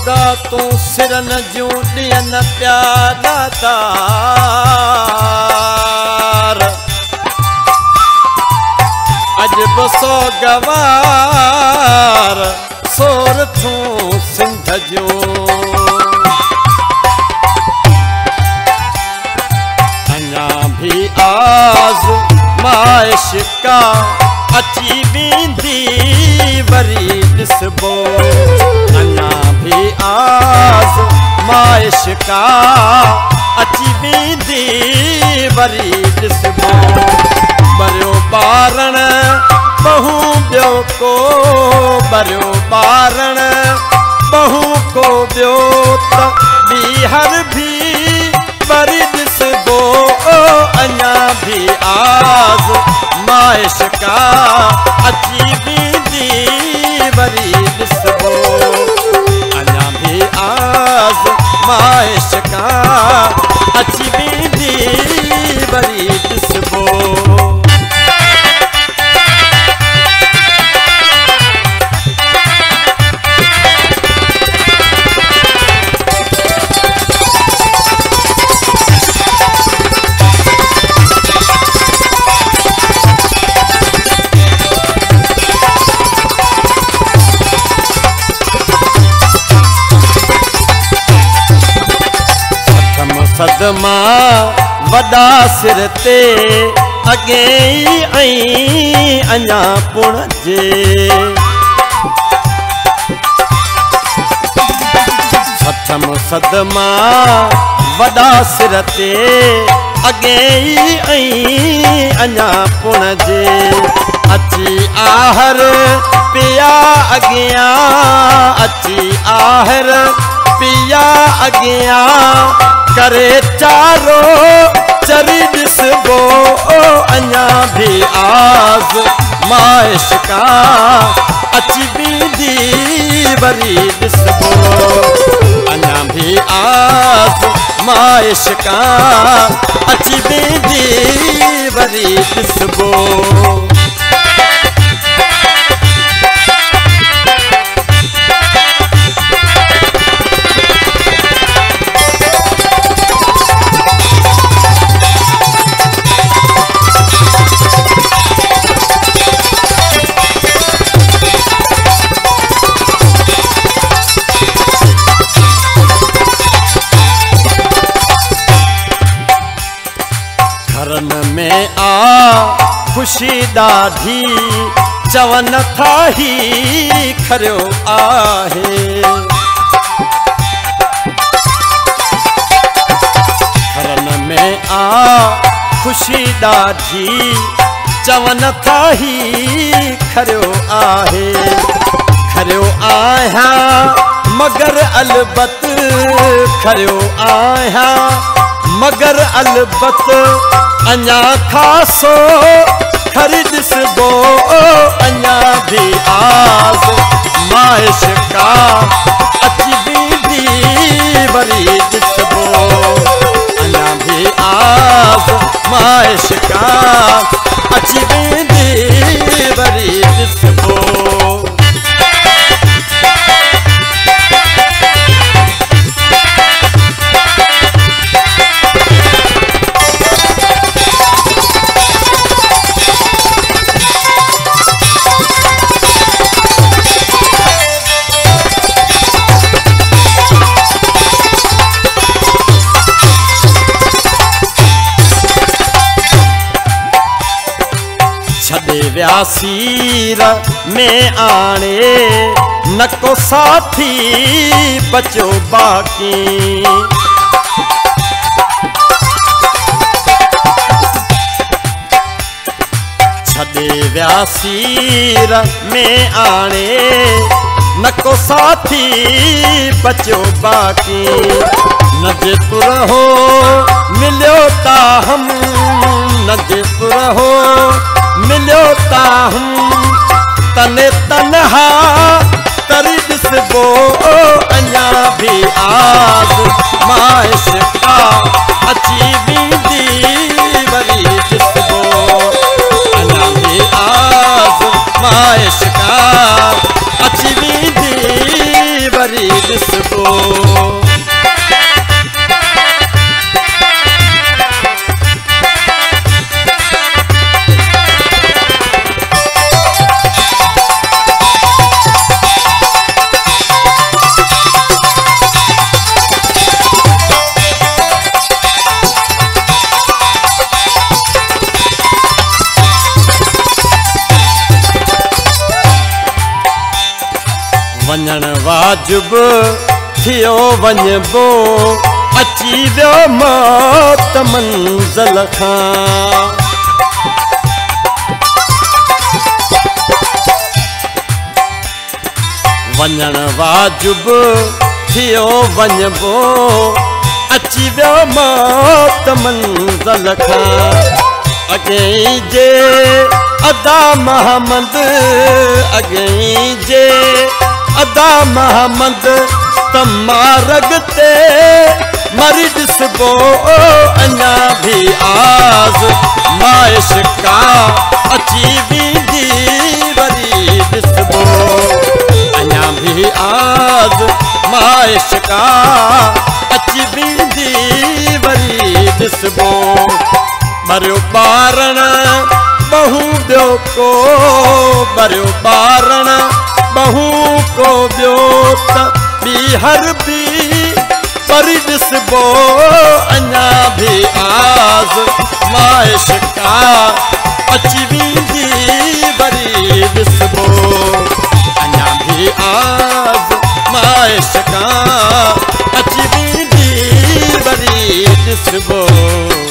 ख़ुदा तूं सिरन जूं ॾियन प्यारा तार अज बसो गवार सोर थूं सिंध जूं अञा भी आज़ माइश का अची वेंदी वरी ॾिसबो अञा भी आज़ माइश का अची वेंदी वरी ॾिसबो बरियो ॿारण बहू ॿियो को बरियो ॿारण बहू को ॿियो त ॿीहर भी वरी ॾिसबो अञा भी आज़ माइश का अची वेंदी वरी ॾिसबो अञा भी आज़ माइश का अची वेंदी वरी ॾिसबो सदमा वॾा सिर ते अॻे ई अञा पुण जे सठम सदमा वॾा सिर ते अॻे ई अञा पुण जे अची आहर पिया अॻियां अची आहर पिया अॻियां करे चारो चरी ॾिसबो अञा भी आज़ माइश का अची वेंदी वरी ॾिसबो अञा भी आज़ माइश का अची वेंदी वरी ॾिसबो घरन में आ खुशी ॾाढी चवन था ही खरियो आहे घरन में आ खुशी ॾाढी चवन था ही खरियो आहे खरियो आहियां मगर अलबत खरियो आहियां मगर अलबत अञा खासो खरी ॾिसबो अञा भी आज़ माइश का अची वेंदी वरी ॾिसबो अञा भी आज़ माइश का अची वेंदी वरी ॾिसबो छॾे व्यासीर में आणे न को साथी बचो बाकी छॾे व्यासीर में आणे न को साथी बचो बाकी न जेतुर हो मिलियो ता हम न जेतुर हो मिलियो ता हम तने तनहा तरी ॾिसबो अञा भी आज़ माइश का अची वेंदी वरी ॾिसबो अञा भी आज़ माइश का अची वेंदी वरी ॾिसबो वञण वाजिब थियो वञबो अची वियो मौत मंज़िल खां वञण वाजिब थियो वञबो अची वियो मौत मंज़िल खां अॻिए जे अदा मोहम्मद अॻिए जे अदा मोहम्मद तमारग ते मरी ॾिसबो अञा बि आज़ माइश का अची वेंदी वरी ॾिसबो अञा बि आज़ माइश का अची वेंदी वरी ॾिसबो मरियो ॿारण बहू ॿियो को मरियो ॿारण बहू को ॿियो त ॿीहर बि वरी ॾिसबो अञा बि आज़ माइश का अची वेंदी वरी ॾिसबो अञा बि आज़ माइश का अची वेंदी वरी ॾिसबो